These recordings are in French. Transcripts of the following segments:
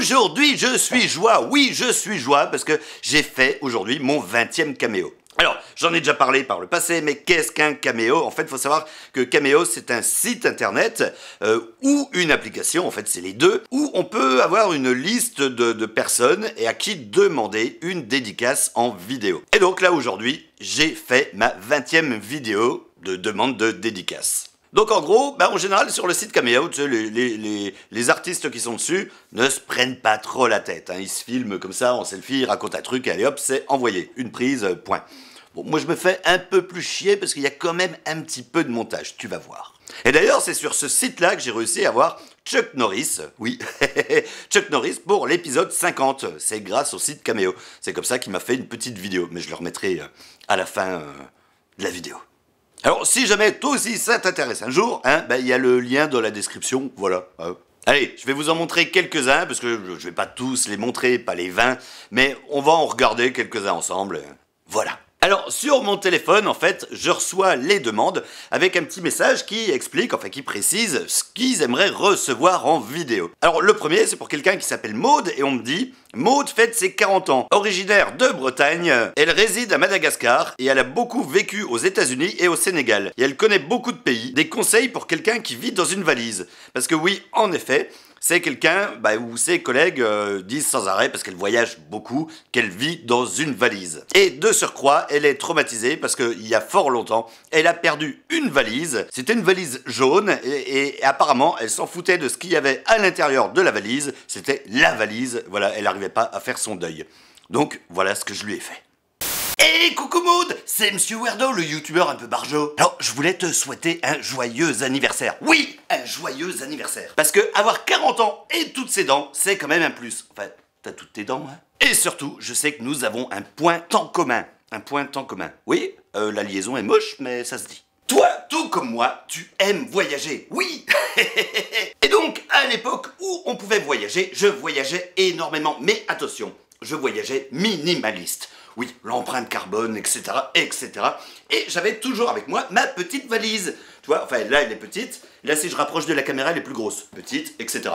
Aujourd'hui, je suis joie. Oui, je suis joie parce que j'ai fait aujourd'hui mon 20e caméo. Alors, j'en ai déjà parlé par le passé, mais qu'est-ce qu'un caméo? En fait, il faut savoir que Caméo, c'est un site internet ou une application, en fait, c'est les deux, où on peut avoir une liste de personnes et à qui demander une dédicace en vidéo. Et donc là, aujourd'hui, j'ai fait ma 20e vidéo de demande de dédicace. Donc en gros, en général sur le site Cameo, tu sais, les artistes qui sont dessus ne se prennent pas trop la tête. Hein. Ils se filment comme ça en selfie, ils racontent un truc, et allez hop, c'est envoyé. Une prise, point. Bon, moi je me fais un peu plus chier parce qu'il y a quand même un petit peu de montage, tu vas voir. Et d'ailleurs, c'est sur ce site-là que j'ai réussi à avoir Chuck Norris, oui, Chuck Norris pour l'épisode 50. C'est grâce au site Cameo. C'est comme ça qu'il m'a fait une petite vidéo, mais je le remettrai à la fin de la vidéo. Alors, si jamais toi aussi ça t'intéresse un jour, hein, il y a le lien dans la description, voilà. Allez, je vais vous en montrer quelques-uns, parce que je vais pas tous les montrer, pas les 20, mais on va en regarder quelques-uns ensemble. Voilà. Alors, sur mon téléphone, en fait, je reçois les demandes avec un petit message qui explique, enfin qui précise ce qu'ils aimeraient recevoir en vidéo. Alors, le premier, c'est pour quelqu'un qui s'appelle Maude, et on me dit « Maude fête ses 40 ans. Originaire de Bretagne, elle réside à Madagascar, et elle a beaucoup vécu aux États-Unis et au Sénégal. Et elle connaît beaucoup de pays. Des conseils pour quelqu'un qui vit dans une valise. » Parce que oui, en effet, c'est quelqu'un où ses collègues disent sans arrêt, parce qu'elle voyage beaucoup, qu'elle vit dans une valise. Et de surcroît, elle est traumatisée parce qu'il y a fort longtemps, elle a perdu une valise. C'était une valise jaune et apparemment, elle s'en foutait de ce qu'il y avait à l'intérieur de la valise. C'était la valise, voilà, elle n'arrivait pas à faire son deuil. Donc, voilà ce que je lui ai fait. Hey, coucou Maud, c'est Monsieur Weirdo, le youtubeur un peu barjot. Alors, je voulais te souhaiter un joyeux anniversaire. Oui, un joyeux anniversaire. Parce que avoir 40 ans et toutes ses dents, c'est quand même un plus. Enfin, t'as toutes tes dents, hein. Et surtout, je sais que nous avons un point en commun. Un point en commun. Oui, la liaison est moche, mais ça se dit. Toi, tout comme moi, tu aimes voyager. Oui. Et donc, à l'époque où on pouvait voyager, je voyageais énormément. Mais attention, je voyageais minimaliste. Oui, l'empreinte carbone, etc., etc. Et j'avais toujours avec moi ma petite valise. Tu vois, enfin là elle est petite, là si je rapproche de la caméra elle est plus grosse. Petite, etc.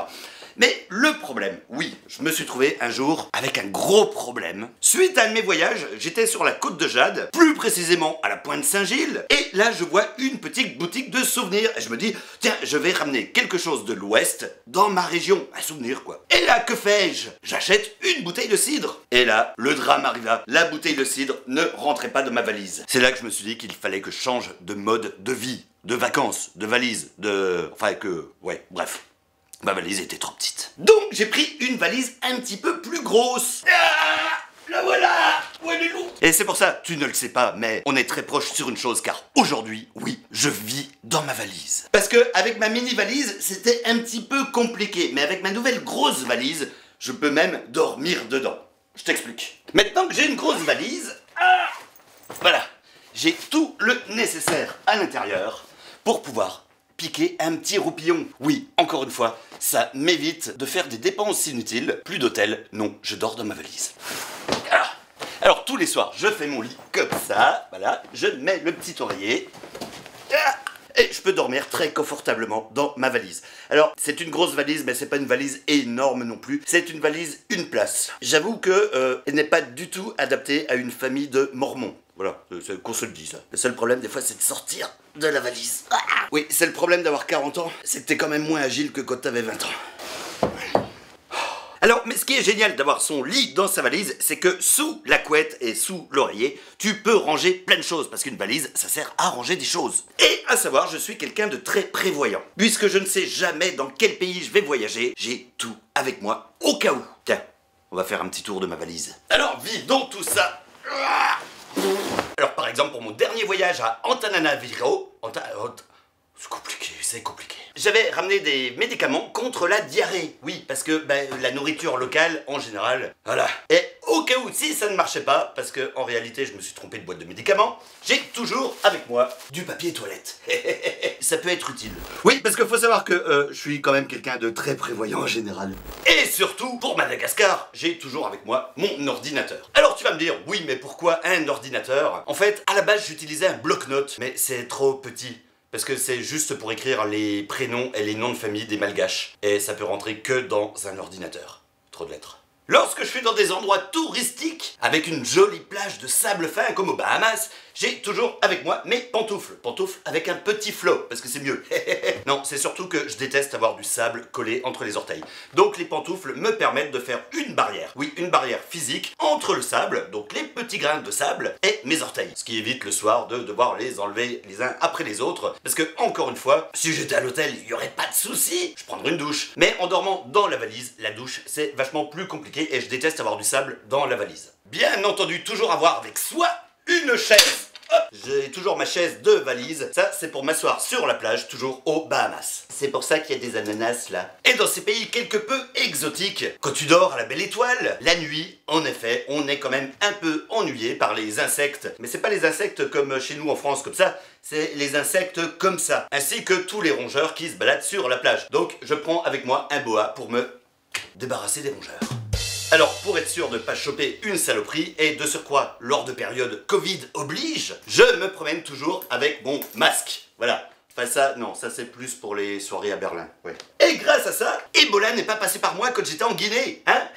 Mais le problème, oui, je me suis trouvé un jour avec un gros problème. Suite à un de mes voyages, j'étais sur la côte de Jade, plus précisément à la Pointe Saint-Gilles, et là je vois une petite boutique de souvenirs, et je me dis, tiens, je vais ramener quelque chose de l'Ouest dans ma région, un souvenir quoi. Et là, que fais-je? J'achète une bouteille de cidre. Et là, le drame arriva, la bouteille de cidre ne rentrait pas dans ma valise. C'est là que je me suis dit qu'il fallait que je change de mode de vie, de vacances, de valise, bref. Ma valise était trop petite. Donc j'ai pris une valise un petit peu plus grosse. Ah, la voilà. Où elle est lourde. Et c'est pour ça, tu ne le sais pas, mais on est très proche sur une chose, car aujourd'hui, oui, je vis dans ma valise. Parce que avec ma mini valise, c'était un petit peu compliqué, mais avec ma nouvelle grosse valise, je peux même dormir dedans. Je t'explique. Maintenant que j'ai une grosse valise, voilà, j'ai tout le nécessaire à l'intérieur pour pouvoir piquer un petit roupillon. Oui, encore une fois, ça m'évite de faire des dépenses inutiles. Plus d'hôtel, non, je dors dans ma valise. Alors tous les soirs, je fais mon lit comme ça, voilà, je mets le petit oreiller, et je peux dormir très confortablement dans ma valise. Alors, c'est une grosse valise, mais c'est pas une valise énorme non plus. C'est une valise une place. J'avoue que elle n'est pas du tout adaptée à une famille de mormons. Voilà, c'est qu'on se le dise. Le seul problème, des fois, c'est de sortir de la valise. Oui, c'est le problème d'avoir 40 ans, c'est que t'es quand même moins agile que quand t'avais 20 ans. Alors, mais ce qui est génial d'avoir son lit dans sa valise, c'est que sous la couette et sous l'oreiller, tu peux ranger plein de choses, parce qu'une valise, ça sert à ranger des choses. Et à savoir, je suis quelqu'un de très prévoyant. Puisque je ne sais jamais dans quel pays je vais voyager, j'ai tout avec moi, au cas où. Tiens, on va faire un petit tour de ma valise. Alors, vidons tout ça. Alors, par exemple, pour mon dernier voyage à Antananarivo, c'est compliqué, c'est compliqué. J'avais ramené des médicaments contre la diarrhée. Oui, parce que la nourriture locale, en général, voilà. Et au cas où, si ça ne marchait pas, parce que en réalité, je me suis trompé de boîte de médicaments, j'ai toujours avec moi du papier toilette. Ça peut être utile. Oui, parce qu'il faut savoir que je suis quand même quelqu'un de très prévoyant en général. Et surtout, pour Madagascar, j'ai toujours avec moi mon ordinateur. Alors tu vas me dire, oui, mais pourquoi un ordinateur? En fait, à la base, j'utilisais un bloc-notes, mais c'est trop petit. Parce que c'est juste pour écrire les prénoms et les noms de famille des malgaches. Et ça peut rentrer que dans un ordinateur. trop de lettres. Lorsque je suis dans des endroits touristiques, avec une jolie plage de sable fin comme aux Bahamas, j'ai toujours avec moi mes pantoufles. Pantoufles avec un petit flot, parce que c'est mieux. Non, c'est surtout que je déteste avoir du sable collé entre les orteils. Donc les pantoufles me permettent de faire une barrière. Oui, une barrière physique entre le sable, donc les petits grains de sable, et mes orteils. Ce qui évite le soir de devoir les enlever les uns après les autres. Parce que, encore une fois, si j'étais à l'hôtel, il n'y aurait pas de souci, je prendrais une douche. Mais en dormant dans la valise, la douche, c'est vachement plus compliqué et je déteste avoir du sable dans la valise. Bien entendu, toujours avoir avec soi une chaise. Hop, j'ai toujours ma chaise de valise. Ça, c'est pour m'asseoir sur la plage, toujours aux Bahamas. C'est pour ça qu'il y a des ananas là. Et dans ces pays quelque peu exotiques, quand tu dors à la belle étoile, la nuit, en effet, on est quand même un peu ennuyé par les insectes. Mais c'est pas les insectes comme chez nous en France, comme ça. C'est les insectes comme ça. Ainsi que tous les rongeurs qui se baladent sur la plage. Donc, je prends avec moi un boa pour me débarrasser des rongeurs. Alors, pour être sûr de ne pas choper une saloperie, et de surcroît, lors de périodes Covid oblige, je me promène toujours avec mon masque. Voilà. Enfin ça, non, ça c'est plus pour les soirées à Berlin, ouais. Et grâce à ça, Ebola n'est pas passé par moi quand j'étais en Guinée, hein.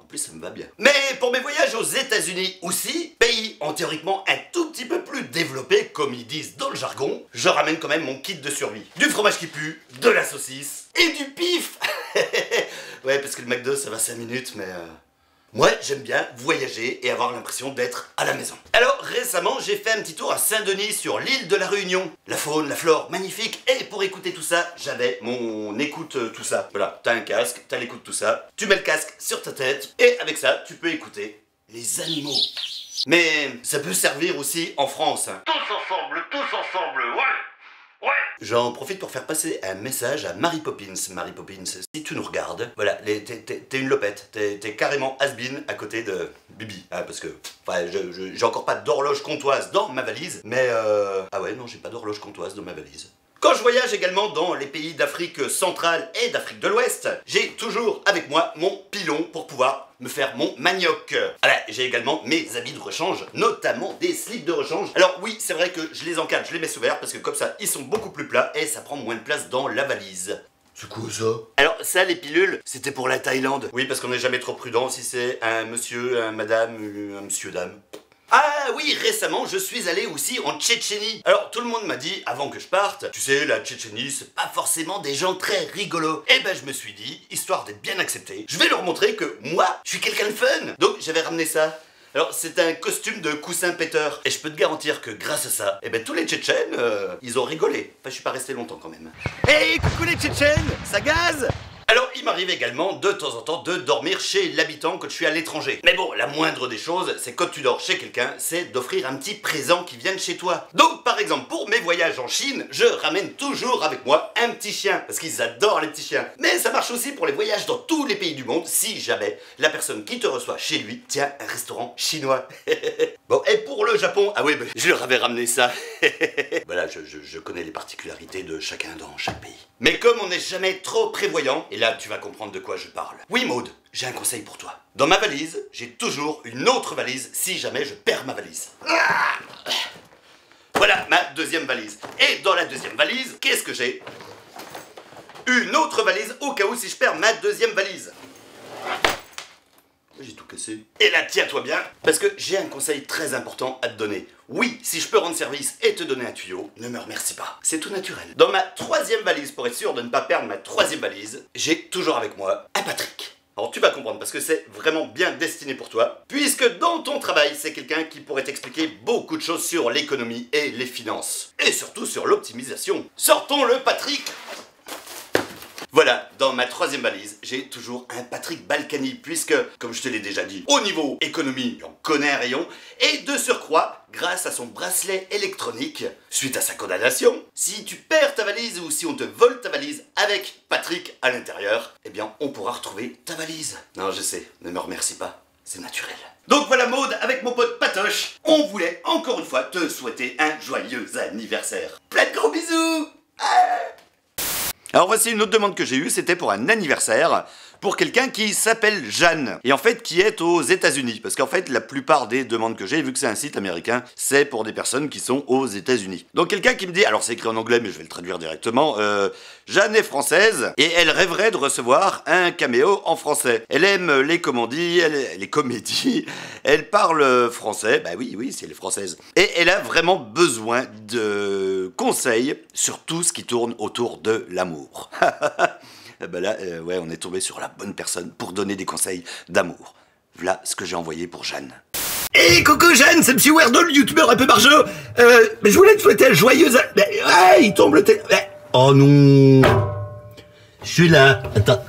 En plus, ça me va bien. Mais pour mes voyages aux États-Unis aussi, pays en théoriquement un tout petit peu plus développé, comme ils disent dans le jargon, je ramène quand même mon kit de survie. Du fromage qui pue, de la saucisse et du pif. Ouais, parce que le McDo, ça va 5 minutes, mais moi, j'aime bien voyager et avoir l'impression d'être à la maison. Alors, récemment, j'ai fait un petit tour à Saint-Denis sur l'île de la Réunion. La faune, la flore, magnifique. Et pour écouter tout ça, j'avais mon écoute tout ça. Voilà, t'as un casque, t'as l'écoute tout ça. Tu mets le casque sur ta tête et avec ça, tu peux écouter les animaux. Mais ça peut servir aussi en France. Tous ensemble, ouais. Ouais. J'en profite pour faire passer un message à Mary Poppins. Mary Poppins, si tu nous regardes, voilà, t'es une lopette, t'es carrément has-been à côté de Bibi. Ah, parce que, enfin, j'ai encore pas d'horloge comptoise dans ma valise, mais ah ouais, non, j'ai pas d'horloge comptoise dans ma valise. Quand je voyage également dans les pays d'Afrique centrale et d'Afrique de l'Ouest, j'ai toujours avec moi mon pilon pour pouvoir me faire mon manioc. Voilà, j'ai également mes habits de rechange, notamment des slips de rechange. Alors oui, c'est vrai que je les encadre, je les mets sous verre parce que comme ça, ils sont beaucoup plus plats et ça prend moins de place dans la valise. C'est quoi ça? Alors ça, les pilules, c'était pour la Thaïlande. Oui, parce qu'on n'est jamais trop prudent si c'est un monsieur, un madame, un monsieur-dame. Ah oui, récemment, je suis allé aussi en Tchétchénie. Alors, tout le monde m'a dit, avant que je parte, tu sais, la Tchétchénie, c'est pas forcément des gens très rigolos. Et ben, je me suis dit, histoire d'être bien accepté, je vais leur montrer que moi, je suis quelqu'un de fun. Donc, j'avais ramené ça. Alors, c'est un costume de coussin péteur. Et je peux te garantir que grâce à ça, eh ben, tous les Tchétchènes, ils ont rigolé. Enfin, je suis pas resté longtemps quand même. Hey, coucou les Tchétchènes, ça gaze? Alors, il m'arrive également de temps en temps de dormir chez l'habitant quand je suis à l'étranger. Mais bon, la moindre des choses, c'est quand tu dors chez quelqu'un, c'est d'offrir un petit présent qui vient de chez toi. Donc, par exemple, pour mes voyages en Chine, je ramène toujours avec moi un petit chien, parce qu'ils adorent les petits chiens. Mais ça marche aussi pour les voyages dans tous les pays du monde, si jamais la personne qui te reçoit chez lui tient un restaurant chinois. Bon, et pour le Japon, ah oui, bah, je leur avais ramené ça. Voilà, je connais les particularités de chacun dans chaque pays. Mais comme on n'est jamais trop prévoyant, et là tu vas comprendre de quoi je parle. Oui Maud, j'ai un conseil pour toi. Dans ma valise, j'ai toujours une autre valise si jamais je perds ma valise. Voilà ma deuxième valise. Et dans la deuxième valise, qu'est-ce que j'ai? Une autre valise au cas où si je perds ma deuxième valise. J'ai tout cassé. Et là, tiens-toi bien, parce que j'ai un conseil très important à te donner. Oui, si je peux rendre service et te donner un tuyau, ne me remercie pas. C'est tout naturel. Dans ma troisième valise, pour être sûr de ne pas perdre ma troisième valise, j'ai toujours avec moi un Patrick. Alors tu vas comprendre, parce que c'est vraiment bien destiné pour toi, puisque dans ton travail, c'est quelqu'un qui pourrait t'expliquer beaucoup de choses sur l'économie et les finances. Et surtout sur l'optimisation. Sortons le Patrick. Voilà, dans ma troisième valise, j'ai toujours un Patrick Balkany, puisque, comme je te l'ai déjà dit, au niveau économie, j'en connais un rayon, et de surcroît, grâce à son bracelet électronique, suite à sa condamnation, si tu perds ta valise ou si on te vole ta valise avec Patrick à l'intérieur, eh bien, on pourra retrouver ta valise. Non, je sais, ne me remercie pas, c'est naturel. Donc voilà Maud, avec mon pote Patoche, on voulait encore une fois te souhaiter un joyeux anniversaire. Plein de gros bisous. Alors voici une autre demande que j'ai eue, c'était pour un anniversaire. pour quelqu'un qui s'appelle Jeanne, et en fait qui est aux États-Unis, parce qu'en fait la plupart des demandes que j'ai, vu que c'est un site américain, c'est pour des personnes qui sont aux États-Unis. Donc quelqu'un qui me dit, alors c'est écrit en anglais mais je vais le traduire directement, Jeanne est française et elle rêverait de recevoir un caméo en français. Elle aime les comédies, elle parle français, bah oui, si elle est française. Et elle a vraiment besoin de conseils sur tout ce qui tourne autour de l'amour. Bah là, ouais, on est tombé sur la bonne personne pour donner des conseils d'amour. Voilà ce que j'ai envoyé pour Jeanne. Hey, coucou Jeanne, c'est Monsieur Werdle, le youtubeur un peu barjot. Mais je voulais te souhaiter un joyeux... il tombe le téléphone. Oh non. Je suis là. Attends.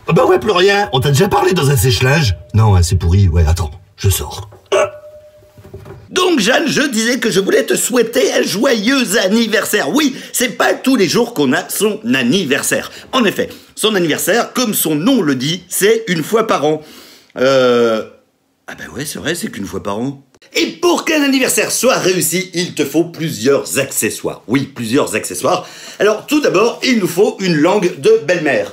Bah ouais, plus rien. On t'a déjà parlé dans un sèche-linge? Non, c'est pourri. Ouais, attends, je sors. Donc Jeanne, je disais que je voulais te souhaiter un joyeux anniversaire. Oui, c'est pas tous les jours qu'on a son anniversaire. En effet, son anniversaire, comme son nom le dit, c'est une fois par an. Ah bah ouais, c'est vrai, c'est qu'une fois par an. Et pour qu'un anniversaire soit réussi, il te faut plusieurs accessoires. Oui, plusieurs accessoires. Alors, tout d'abord, il nous faut une langue de belle-mère.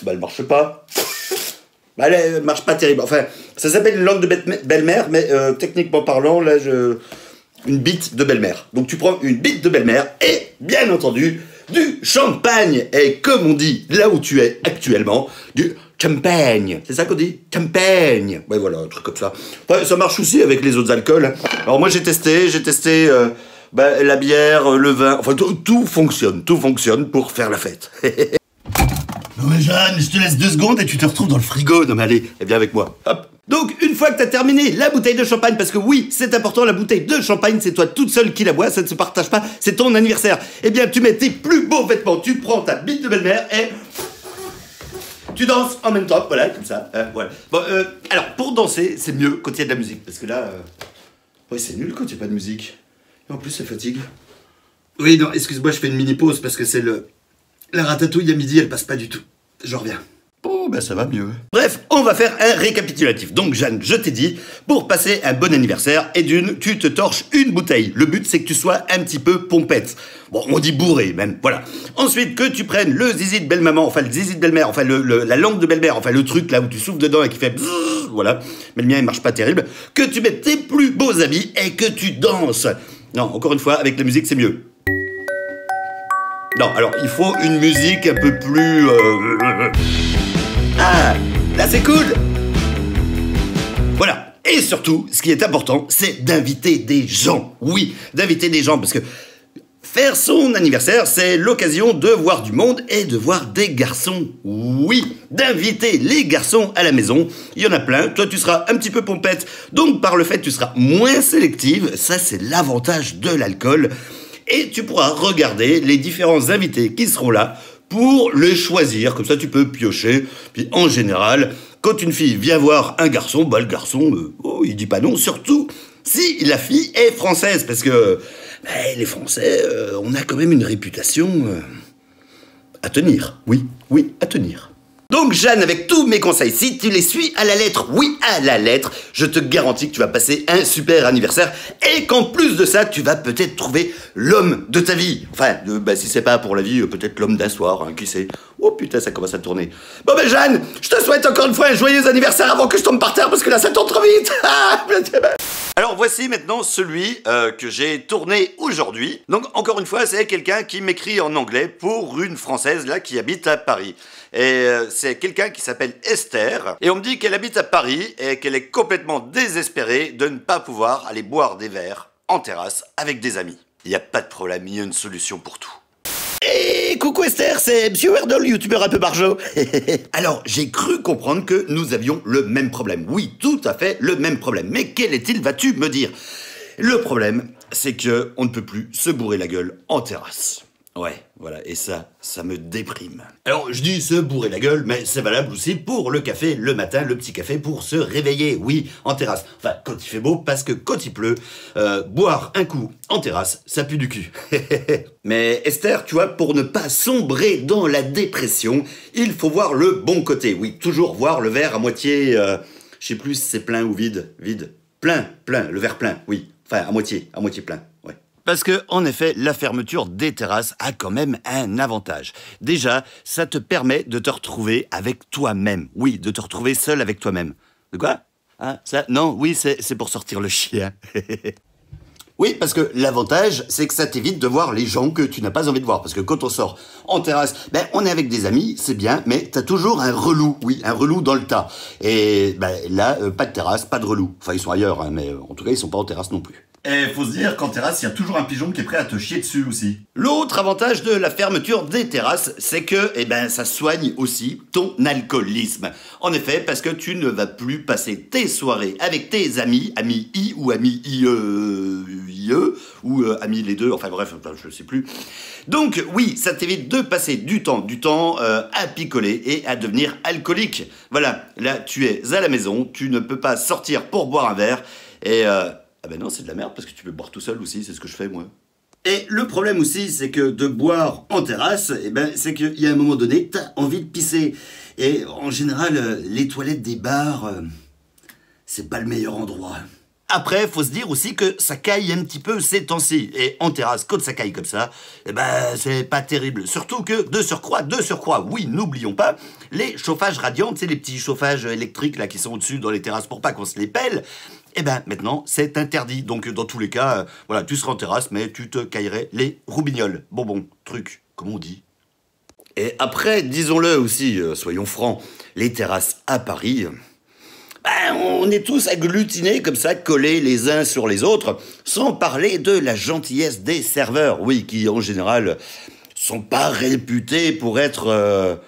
Bah, elle marche pas. Bah, elle marche pas terrible. Enfin, ça s'appelle une langue de belle-mère, mais techniquement parlant, là, une bite de belle-mère. Donc, tu prends une bite de belle-mère et, bien entendu, du champagne. Et comme on dit là où tu es actuellement, du champagne. C'est ça qu'on dit? Champagne. Ouais, voilà, un truc comme ça. Enfin, ça marche aussi avec les autres alcools. Alors moi, j'ai testé la bière, le vin. Enfin, tout fonctionne pour faire la fête. Non mais Jeanne, je te laisse 2 secondes et tu te retrouves dans le frigo. Non mais allez, viens avec moi. Hop. Donc, une fois que t'as terminé la bouteille de champagne, parce que oui, c'est important, la bouteille de champagne, c'est toi toute seule qui la bois, ça ne se partage pas, c'est ton anniversaire. Eh bien, tu mets tes plus beaux vêtements, tu prends ta bite de belle-mère et... tu danses en même temps, voilà, comme ça. Voilà. Bon, alors, pour danser, c'est mieux quand il y a de la musique, parce que là... ouais, c'est nul quand il n'y a pas de musique. Et en plus, ça fatigue. Oui, non, excuse-moi, je fais une mini-pause, parce que c'est la ratatouille à midi, elle passe pas du tout. Je reviens. Oh, ben ça va mieux. Bref, on va faire un récapitulatif. Donc, Jeanne, je t'ai dit, pour passer un bon anniversaire, et tu te torches une bouteille. Le but, c'est que tu sois un petit peu pompette. Bon, on dit bourré, même, voilà. Ensuite, que tu prennes le zizi de belle-maman, enfin, le zizi de belle-mère, enfin, la langue de belle-mère, enfin, le truc là où tu souffles dedans et qui fait bzzz, voilà. Mais le mien, il marche pas terrible. Que tu mettes tes plus beaux habits et que tu danses. Non, encore une fois, avec la musique, c'est mieux. Non, alors, il faut une musique un peu plus... Ah, là c'est cool. Voilà. Et surtout, ce qui est important, c'est d'inviter des gens. Oui, d'inviter des gens, parce que faire son anniversaire, c'est l'occasion de voir du monde et de voir des garçons. Oui, d'inviter les garçons à la maison. Il y en a plein. Toi, tu seras un petit peu pompette, donc par le fait, tu seras moins sélective. Ça, c'est l'avantage de l'alcool. Et tu pourras regarder les différents invités qui seront là pour les choisir. Comme ça, tu peux piocher. Puis, en général, quand une fille vient voir un garçon, bah, le garçon, il dit pas non. Surtout si la fille est française. Parce que les Français, on a quand même une réputation à tenir. Oui, à tenir. Donc Jeanne, avec tous mes conseils, si tu les suis à la lettre, oui à la lettre, je te garantis que tu vas passer un super anniversaire et qu'en plus de ça, tu vas peut-être trouver l'homme de ta vie. Enfin, si c'est pas pour la vie, peut-être l'homme d'un soir, hein, qui sait. Oh putain, ça commence à tourner. Bon ben Jeanne, je te souhaite encore une fois un joyeux anniversaire avant que je tombe par terre parce que là ça tourne trop vite. Alors voici maintenant celui que j'ai tourné aujourd'hui. Donc encore une fois, c'est quelqu'un qui m'écrit en anglais pour une Française là qui habite à Paris. Et c'est quelqu'un qui s'appelle Esther. Et on me dit qu'elle habite à Paris et qu'elle est complètement désespérée de ne pas pouvoir aller boire des verres en terrasse avec des amis. Il n'y a pas de problème, il y a une solution pour tout. Hey, coucou Esther, c'est Monsieur Werdle, youtubeur un peu barjot. Alors, j'ai cru comprendre que nous avions le même problème. Oui, tout à fait le même problème. Mais quel est-il, vas-tu me dire? Le problème, c'est que on ne peut plus se bourrer la gueule en terrasse. Ouais, voilà, et ça me déprime. Alors, je dis se bourrer la gueule, mais c'est valable aussi pour le café le matin, le petit café pour se réveiller, oui, en terrasse. Enfin, quand il fait beau, parce que quand il pleut, boire un coup en terrasse, ça pue du cul. Mais Esther, tu vois, pour ne pas sombrer dans la dépression, il faut voir le bon côté. Oui, toujours voir le verre à moitié, je sais plus si c'est plein ou vide. Plein, le verre plein, oui. Enfin, à moitié plein, ouais. Parce que, en effet, la fermeture des terrasses a quand même un avantage. Déjà, ça te permet de te retrouver avec toi-même. Oui, de te retrouver seul avec toi-même. De quoi? Hein, ça? Non, oui, c'est pour sortir le chien. Oui, parce que l'avantage, c'est que ça t'évite de voir les gens que tu n'as pas envie de voir. Parce que quand on sort en terrasse, ben, on est avec des amis, c'est bien, mais t'as toujours un relou. Oui, un relou dans le tas. Et ben, là, pas de terrasse, pas de relou. Enfin, ils sont ailleurs, hein, mais en tout cas, ils sont pas en terrasse non plus. Et faut se dire qu'en terrasse, il y a toujours un pigeon qui est prêt à te chier dessus aussi. L'autre avantage de la fermeture des terrasses, c'est que, eh ben, ça soigne aussi ton alcoolisme. En effet, parce que tu ne vas plus passer tes soirées avec tes amis, amis I ou amis IE, ou amis les deux, enfin bref, je sais plus. Donc oui, ça t'évite de passer du temps à picoler et à devenir alcoolique. Voilà, là tu es à la maison, tu ne peux pas sortir pour boire un verre et ah ben non, c'est de la merde parce que tu peux boire tout seul aussi, c'est ce que je fais moi. Et le problème aussi, c'est que de boire en terrasse, eh ben, c'est qu'il y a un moment donné, t'as envie de pisser. Et en général, les toilettes des bars, c'est pas le meilleur endroit. Après, faut se dire aussi que ça caille un petit peu ces temps-ci. Et en terrasse, quand ça caille comme ça, eh ben, c'est pas terrible. Surtout que, de surcroît, oui, n'oublions pas, les chauffages radiants, tu sais, les petits chauffages électriques là qui sont au-dessus dans les terrasses pour pas qu'on se les pèle, eh ben, maintenant, c'est interdit. Donc, dans tous les cas, voilà, tu seras en terrasse, mais tu te caillerais les roubignoles. Bon, truc, comment on dit? Et après, disons-le aussi, soyons francs, les terrasses à Paris... Ben, on est tous agglutinés comme ça, collés les uns sur les autres, sans parler de la gentillesse des serveurs, oui, qui en général sont pas réputés pour être...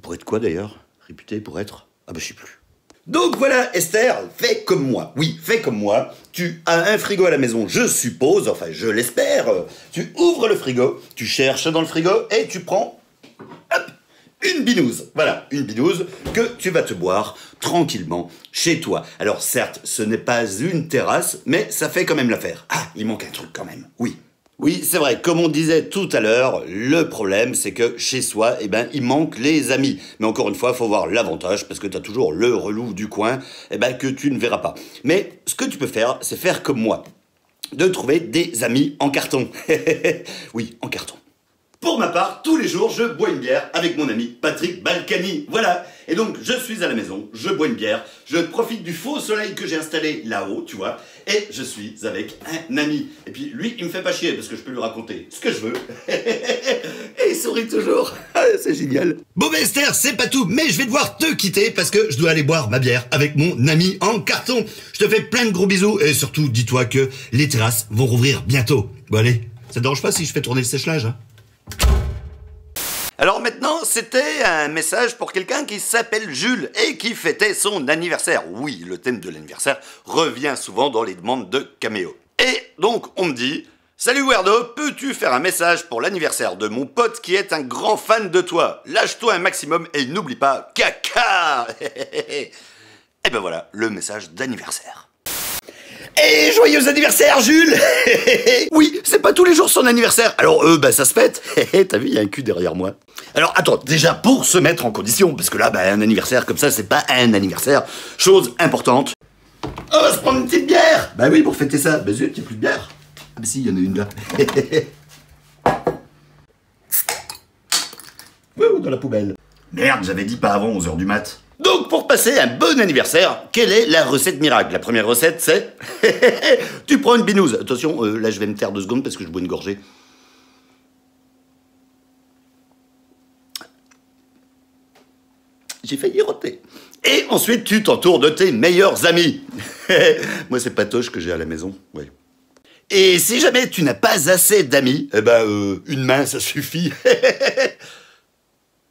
Pour être quoi d'ailleurs? Réputés pour être... Ah ben je sais plus. Donc voilà, Esther, fais comme moi. Oui, fais comme moi. Tu as un frigo à la maison, je suppose, enfin je l'espère. Tu ouvres le frigo, tu cherches dans le frigo et tu prends... Hop, une binouse, voilà, une binouse que tu vas te boire tranquillement chez toi. Alors certes, ce n'est pas une terrasse, mais ça fait quand même l'affaire. Ah, il manque un truc quand même, oui. Oui, c'est vrai, comme on disait tout à l'heure, le problème c'est que chez soi, eh ben, il manque les amis. Mais encore une fois, il faut voir l'avantage, parce que tu as toujours le relou du coin, eh ben, que tu ne verras pas. Mais ce que tu peux faire, c'est faire comme moi, de trouver des amis en carton. Oui, en carton. Pour ma part, tous les jours, je bois une bière avec mon ami Patrick Balkany. Voilà. Et donc, je suis à la maison, je bois une bière, je profite du faux soleil que j'ai installé là-haut, tu vois, et je suis avec un ami. Et puis, lui, il me fait pas chier parce que je peux lui raconter ce que je veux. Et il sourit toujours. C'est génial. Bon, ben Esther, c'est pas tout, mais je vais devoir te quitter parce que je dois aller boire ma bière avec mon ami en carton. Je te fais plein de gros bisous et surtout, dis-toi que les terrasses vont rouvrir bientôt. Bon, allez, ça te dérange pas si je fais tourner le sèche-linge, hein? Alors maintenant, c'était un message pour quelqu'un qui s'appelle Jules et qui fêtait son anniversaire. Oui, le thème de l'anniversaire revient souvent dans les demandes de Cameo. Et donc, on me dit... Salut Werdo, peux-tu faire un message pour l'anniversaire de mon pote qui est un grand fan de toi? Lâche-toi un maximum et n'oublie pas caca. Et ben voilà, le message d'anniversaire. Et joyeux anniversaire Jules. Oui, c'est pas tous les jours son anniversaire. Alors bah ça se fête. T'as vu, il y a un cul derrière moi. Alors attends, déjà pour se mettre en condition, parce que là, bah, un anniversaire comme ça, c'est pas un anniversaire. Chose importante. On va se prendre une petite bière. Bah oui, pour fêter ça. Bah zut, y'a plus de bière. Ah bah si, il y en a une là. Ouh, dans la poubelle. Merde, j'avais dit pas avant 11h du mat. Donc, pour passer un bon anniversaire, quelle est la recette miracle? La première recette, c'est... tu prends une binouse. Attention, là, je vais me taire 2 secondes parce que je bois une gorgée. J'ai failli roter. Et ensuite, tu t'entoures de tes meilleurs amis. Moi, c'est Patoche que j'ai à la maison, ouais. Et si jamais tu n'as pas assez d'amis, eh ben, une main, ça suffit.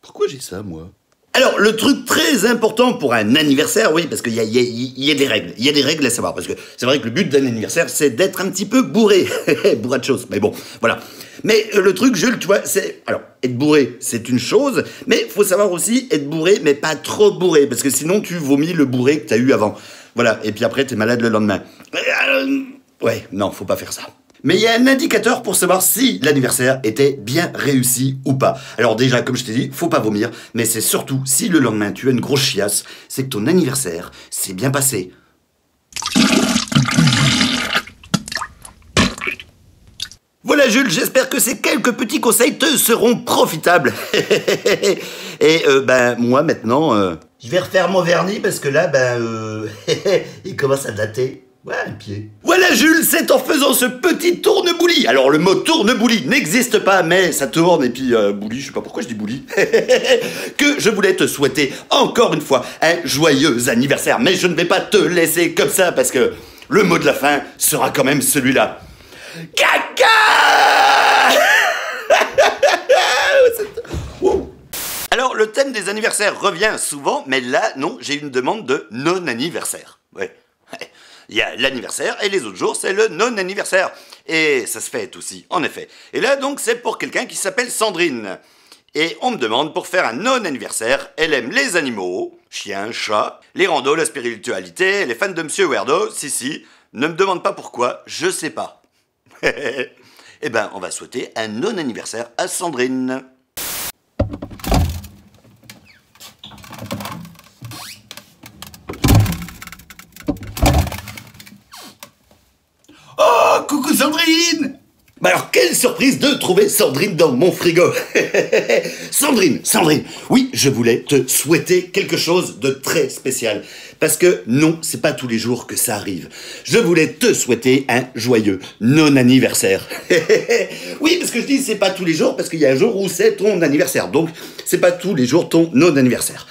Pourquoi j'ai ça, moi? Alors, le truc très important pour un anniversaire, oui, parce qu'il y a des règles. Il y a des règles à savoir, parce que c'est vrai que le but d'un anniversaire, c'est d'être un petit peu bourré. Bourré de choses, mais bon, voilà. Mais le truc, Jules, tu vois, c'est... Alors, être bourré, c'est une chose, mais faut savoir aussi être bourré, mais pas trop bourré, parce que sinon, tu vomis le bourré que t'as eu avant. Voilà, et puis après, t'es malade le lendemain. Ouais, non, faut pas faire ça. Mais il y a un indicateur pour savoir si l'anniversaire était bien réussi ou pas. Alors déjà, comme je t'ai dit, faut pas vomir, mais c'est surtout si le lendemain tu as une grosse chiasse, c'est que ton anniversaire s'est bien passé. Voilà Jules, j'espère que ces quelques petits conseils te seront profitables. Et moi maintenant, je vais refaire mon vernis parce que là, il commence à dater. Ouais, un pied. Voilà Jules, c'est en faisant ce petit tourne-bouli. Alors le mot tourne-bouli n'existe pas, mais ça tourne et puis bouli, je sais pas pourquoi je dis bouli. Que je voulais te souhaiter encore une fois un joyeux anniversaire. Mais je ne vais pas te laisser comme ça parce que le mot de la fin sera quand même celui-là. Caca. Alors le thème des anniversaires revient souvent, mais là non, j'ai une demande de non-anniversaire. Ouais. Il y a l'anniversaire et les autres jours, c'est le non-anniversaire. Et ça se fête aussi, en effet. Et là, donc, c'est pour quelqu'un qui s'appelle Sandrine. Et on me demande, pour faire un non-anniversaire, elle aime les animaux, chiens, chats, les randos, la spiritualité, elle est fan de Monsieur Weirdo, si, ne me demande pas pourquoi, je sais pas. Eh ben, on va souhaiter un non-anniversaire à Sandrine. Oh, coucou Sandrine! Bah alors, quelle surprise de trouver Sandrine dans mon frigo. Sandrine, oui, je voulais te souhaiter quelque chose de très spécial. Parce que non, c'est pas tous les jours que ça arrive. Je voulais te souhaiter un joyeux non-anniversaire. Oui, parce que je dis c'est pas tous les jours, parce qu'il y a un jour où c'est ton anniversaire. Donc, c'est pas tous les jours ton non-anniversaire.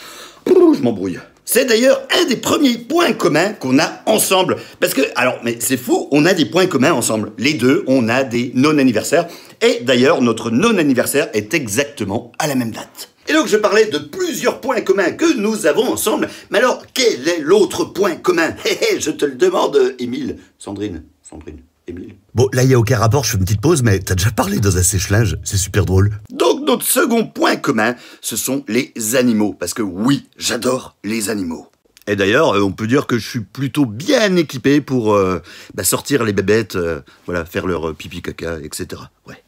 Je m'embrouille. C'est d'ailleurs un des premiers points communs qu'on a ensemble. Parce que, alors, mais c'est fou, on a des points communs ensemble. Les deux, on a des non-anniversaires. Et d'ailleurs, notre non-anniversaire est exactement à la même date. Et donc, je parlais de plusieurs points communs que nous avons ensemble. Mais alors, quel est l'autre point commun? Je te le demande, Émile. Sandrine, Émile. Bon, là, il n'y a aucun rapport, je fais une petite pause, mais t'as déjà parlé dans un sèche-linge, c'est super drôle. Donc, notre second point commun, ce sont les animaux. Parce que oui, j'adore les animaux. Et d'ailleurs, on peut dire que je suis plutôt bien équipé pour sortir les bébêtes, faire leur pipi caca, etc. Ouais.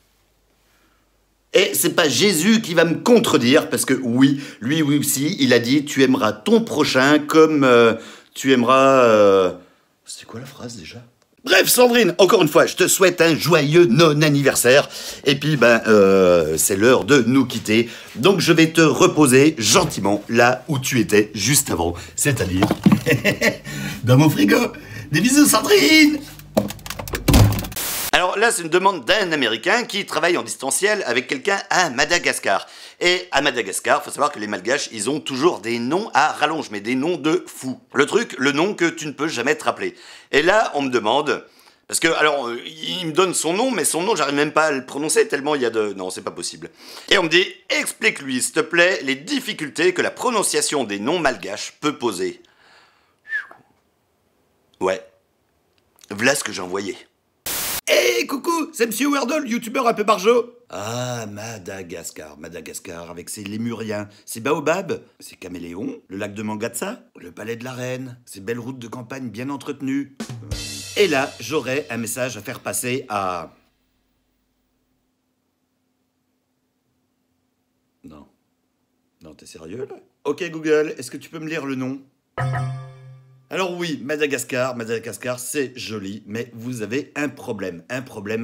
Et c'est pas Jésus qui va me contredire, parce que oui, lui aussi, il a dit « Tu aimeras ton prochain comme tu aimeras... C'est quoi la phrase déjà ? Bref, Sandrine, encore une fois, je te souhaite un joyeux non-anniversaire. Et puis, c'est l'heure de nous quitter. Donc, je vais te reposer gentiment là où tu étais juste avant. C'est-à-dire dans mon frigo. Des bisous, Sandrine! Alors là, c'est une demande d'un Américain qui travaille en distanciel avec quelqu'un à Madagascar. Et à Madagascar, faut savoir que les Malgaches, ils ont toujours des noms à rallonge, mais des noms de fous. Le nom que tu ne peux jamais te rappeler. Et là, on me demande... Parce que, alors, il me donne son nom, mais son nom, j'arrive même pas à le prononcer tellement il y a de... Non, c'est pas possible. Et on me dit, explique-lui, s'il te plaît, les difficultés que la prononciation des noms malgaches peut poser. Ouais. Voilà ce que j'ai envoyé. Hey, coucou, c'est Monsieur Wordle, youtubeur un peu barjot. Ah, Madagascar, avec ses lémuriens, ses baobabs, ses caméléons, le lac de Mangatsa, le palais de la reine, ses belles routes de campagne bien entretenues. Et là, j'aurais un message à faire passer à... Non, t'es sérieux là? Ok Google, est-ce que tu peux me lire le nom? Alors oui, Madagascar, c'est joli, mais vous avez un problème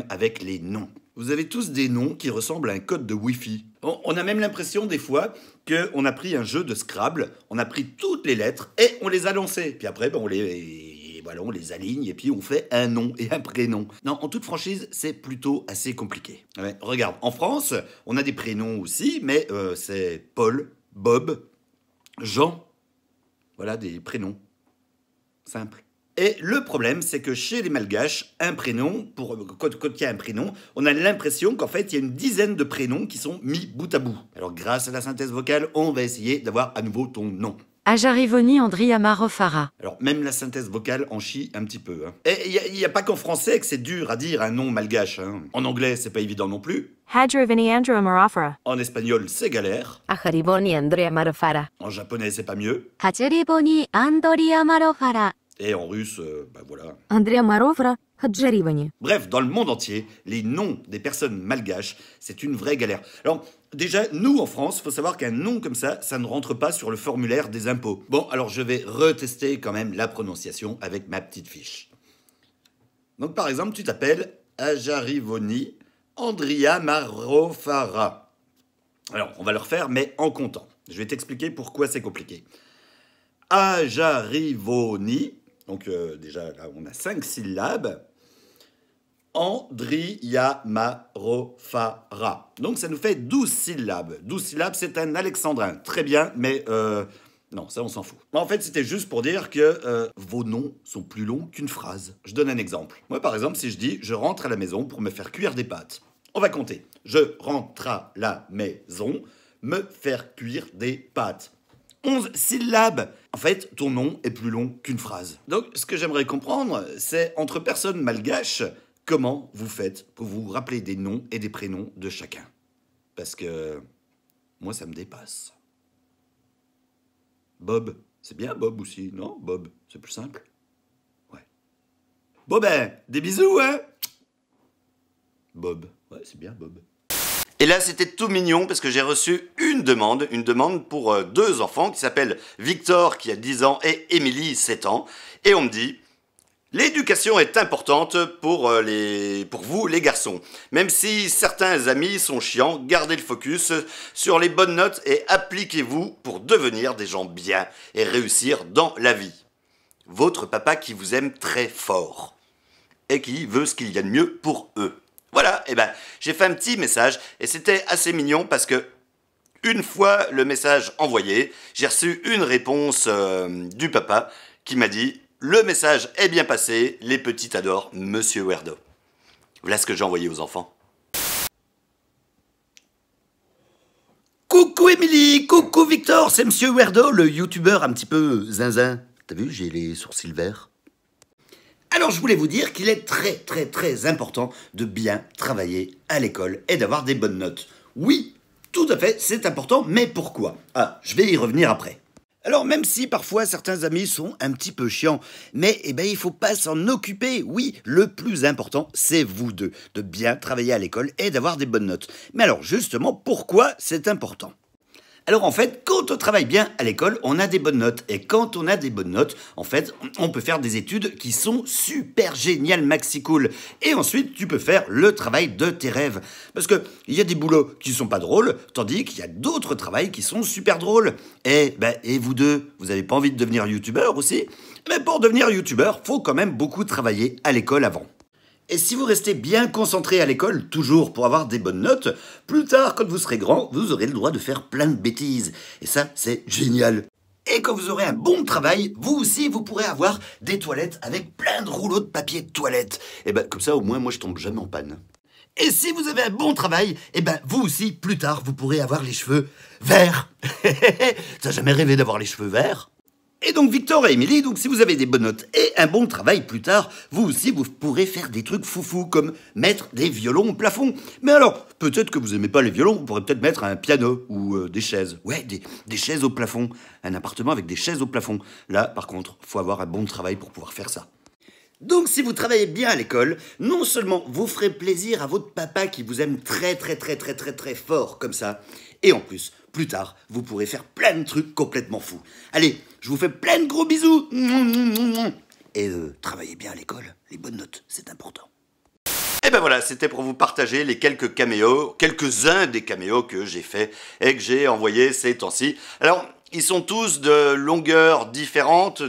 avec les noms. Vous avez tous des noms qui ressemblent à un code de Wi-Fi. On a même l'impression des fois qu'on a pris un jeu de Scrabble, on a pris toutes les lettres et on les a lancées. Puis après, on les aligne et puis on fait un nom et un prénom. Non, en toute franchise, c'est plutôt assez compliqué. Ouais, regarde, en France, on a des prénoms aussi, mais c'est Paul, Bob, Jean. Voilà, des prénoms. Simple. Et le problème, c'est que chez les Malgaches, un prénom, quand il y a un prénom, on a l'impression qu'en fait, il y a une dizaine de prénoms qui sont mis bout à bout. Alors, grâce à la synthèse vocale, on va essayer d'avoir à nouveau ton nom. Ajarivoni Andriamarofara. Alors, même la synthèse vocale en chie un petit peu. Hein. Et il n'y a pas qu'en français que c'est dur à dire un nom malgache. Hein. En anglais, c'est pas évident non plus. Hadrivani Andriamarofara. En espagnol, c'est galère. Ajarivoni Andriamarofara. En japonais, c'est pas mieux. Hajarivoni Andriamarofara. Et en russe, voilà. Andriamarofara. Hadjarivani. Bref, dans le monde entier, les noms des personnes malgaches, c'est une vraie galère. Alors, déjà, nous, en France, faut savoir qu'un nom comme ça ne rentre pas sur le formulaire des impôts. Bon, alors je vais retester quand même la prononciation avec ma petite fiche. Donc, par exemple, tu t'appelles Ajarivoni Andrea Marofara. Alors, on va le refaire, mais en comptant. Je vais t'expliquer pourquoi c'est compliqué. Ajarivoni, donc déjà là on a 5 syllabes. Andria Marofara. Donc ça nous fait 12 syllabes. 12 syllabes, c'est un alexandrin. Très bien, mais non, ça on s'en fout. En fait, c'était juste pour dire que vos noms sont plus longs qu'une phrase. Je donne un exemple. Moi, par exemple, si je dis « je rentre à la maison pour me faire cuire des pâtes », on va compter. Je rentre à la maison, me faire cuire des pâtes. 11 syllabes. En fait, ton nom est plus long qu'une phrase. Donc, ce que j'aimerais comprendre, c'est entre personnes malgaches, comment vous faites pour vous rappeler des noms et des prénoms de chacun? Parce que moi, ça me dépasse. Bob, c'est bien Bob aussi, non? Bob, c'est plus simple. Ouais. Bon ben, des bisous, hein? Bob, ouais, c'est bien Bob. Et là, c'était tout mignon parce que j'ai reçu une demande pour 2 enfants qui s'appellent Victor, qui a 10 ans, et Émilie, 7 ans. Et on me dit, l'éducation est importante pour vous, les garçons. Même si certains amis sont chiants, gardez le focus sur les bonnes notes et appliquez-vous pour devenir des gens bien et réussir dans la vie. Votre papa qui vous aime très fort et qui veut ce qu'il y a de mieux pour eux. Voilà, et ben j'ai fait un petit message et c'était assez mignon parce que une fois le message envoyé, j'ai reçu une réponse du papa qui m'a dit « Le message est bien passé, les petits adorent Monsieur Werdo ». Voilà ce que j'ai envoyé aux enfants. Coucou Émilie, coucou Victor, c'est Monsieur Werdo, le youtubeur un petit peu zinzin. T'as vu, j'ai les sourcils verts. Alors je voulais vous dire qu'il est très important de bien travailler à l'école et d'avoir des bonnes notes. Oui, tout à fait, c'est important, mais pourquoi? Ah, je vais y revenir après. Alors même si parfois certains amis sont un petit peu chiants, mais il faut pas s'en occuper. Oui, le plus important, c'est vous deux, de bien travailler à l'école et d'avoir des bonnes notes. Mais alors justement, pourquoi c'est important? Alors en fait, quand on travaille bien à l'école, on a des bonnes notes. Et quand on a des bonnes notes, en fait, on peut faire des études qui sont super géniales, maxi cool. Et ensuite, tu peux faire le travail de tes rêves. Parce que il y a des boulots qui sont pas drôles, tandis qu'il y a d'autres travails qui sont super drôles. Et vous deux, vous avez pas envie de devenir youtubeur aussi? Mais pour devenir youtubeur, faut quand même beaucoup travailler à l'école avant. Et si vous restez bien concentré à l'école, toujours pour avoir des bonnes notes, plus tard, quand vous serez grand, vous aurez le droit de faire plein de bêtises. Et ça, c'est génial. Et quand vous aurez un bon travail, vous aussi, vous pourrez avoir des toilettes avec plein de rouleaux de papier de toilette. Et comme ça, au moins, moi, je tombe jamais en panne. Et si vous avez un bon travail, vous aussi, plus tard, vous pourrez avoir les cheveux verts. T'as jamais rêvé d'avoir les cheveux verts ? Et donc Victor et Émilie, donc si vous avez des bonnes notes et un bon travail plus tard, vous aussi vous pourrez faire des trucs foufous comme mettre des violons au plafond. Mais alors, peut-être que vous aimez pas les violons, vous pourrez peut-être mettre un piano ou des chaises. Ouais, des chaises au plafond. Un appartement avec des chaises au plafond. Là, par contre, faut avoir un bon travail pour pouvoir faire ça. Donc si vous travaillez bien à l'école, non seulement vous ferez plaisir à votre papa qui vous aime très fort comme ça, et en plus, plus tard, vous pourrez faire plein de trucs complètement fous. Allez, je vous fais plein de gros bisous. Et travaillez bien à l'école, les bonnes notes, c'est important. Et ben voilà, c'était pour vous partager les quelques caméos, quelques-uns des caméos que j'ai fait et que j'ai envoyés ces temps-ci. Alors, ils sont tous de longueurs différentes,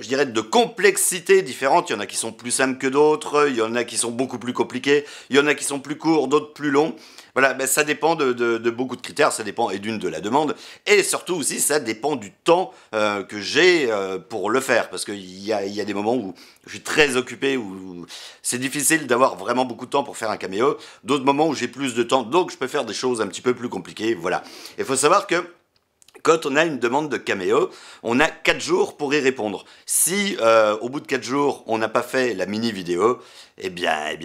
je dirais de complexité différente. Il y en a qui sont plus simples que d'autres, il y en a qui sont beaucoup plus compliqués, il y en a qui sont plus courts, d'autres plus longs. Voilà, ça dépend de beaucoup de critères, ça dépend et de la demande, et surtout aussi ça dépend du temps que j'ai pour le faire, parce qu'il y a des moments où je suis très occupé, où c'est difficile d'avoir vraiment beaucoup de temps pour faire un caméo, d'autres moments où j'ai plus de temps, donc je peux faire des choses un petit peu plus compliquées, voilà. Il faut savoir que quand on a une demande de caméo, on a 4 jours pour y répondre. Si au bout de 4 jours, on n'a pas fait la mini vidéo, la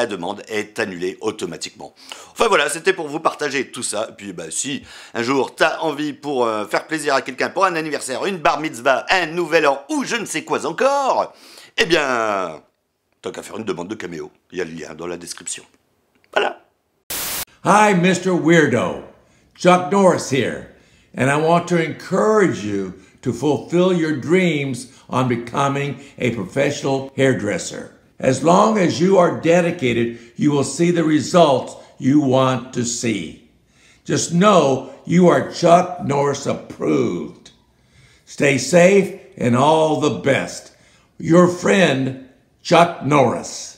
demande est annulée automatiquement. Enfin voilà, c'était pour vous partager tout ça. Et puis si un jour tu as envie pour faire plaisir à quelqu'un pour un anniversaire, une bar mitzvah, un nouvel an ou je ne sais quoi encore, t'as qu'à faire une demande de caméo. Il y a le lien dans la description. Voilà. Hi, Mr. Weirdo. Chuck Norris here, and I want to encourage you to fulfill your dreams on becoming a professional hairdresser. As long as you are dedicated, you will see the results you want to see. Just know you are Chuck Norris approved. Stay safe and all the best. Your friend, Chuck Norris.